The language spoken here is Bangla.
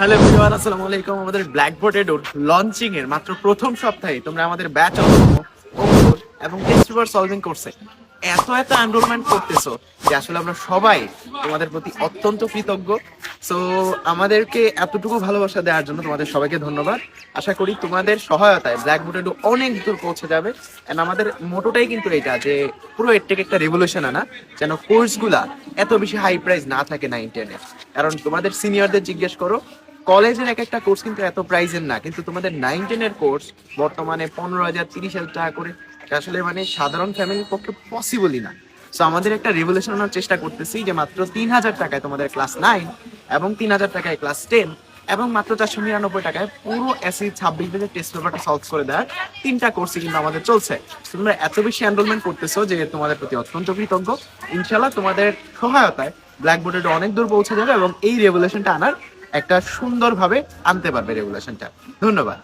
হ্যালো এভরিওয়ান, আসসালামু আলাইকুম। আমাদের ব্ল্যাকবোর্ড এডুর লঞ্চিং এর মাত্র প্রথম সপ্তাহে তোমরা আমাদের ব্যাচ অঙ্ক এবং টেস্ট পেপার সলভিং কোর্সে এত এনরোলমেন্ট করতেছো যে আসলে আমরা সবাই তোমাদের প্রতি অত্যন্ত কৃতজ্ঞ। সো আমাদেরকে এতটুকু ভালোবাসা দেওয়ার জন্য তোমাদের সবাইকে ধন্যবাদ। আশা করি তোমাদের সহায়তায় ব্ল্যাকবোর্ড এডু অনেক দূর পৌঁছে যাবে। এন্ড আমাদের মোটোটাই কিন্তু এটা যে পুরো এর থেকে একটা রেভলিউশন আনা, যেন কোর্সগুলা এত বেশি হাই প্রাইস না থাকে 9-10 এ। কারণ তোমাদের সিনিয়রদের জিজ্ঞেস করো, কলেজের এক একটা কোর্স কিন্তু এত প্রাইজের না, কিন্তু তোমাদের 9-10 এর কোর্স বর্তমানে 15,000 30,000 টাকা করে, আসলে মানে সাধারণ ফ্যামিলির পক্ষে পসিবলই না। সো আমাদের একটা রেভলিউশন আনার চেষ্টা করতেছি যে মাত্র 3,000 টাকায় তোমাদের ক্লাস 9 এবং 3,000 টাকায় ক্লাস 10 এবং মাত্র 499 টাকায় পুরো এসি 26 পেজের টেস্ট পেপারটা সলভ করে দেওয়ার 3টা কোর্সই কিন্তু আমাদের চলছে। তোমরা এত বেশি এনরোলমেন্ট করতেছো যে তোমাদের প্রতি অত্যন্ত কৃতজ্ঞ। ইনশাল্লাহ তোমাদের সহায়তায় ব্ল্যাকবোর্ডে অনেক দূর পৌঁছে যাবে এবং এই রেভলিউশনটা আনার একটা সুন্দরভাবে আনতে পারবে রেগুলেশনটা। ধন্যবাদ।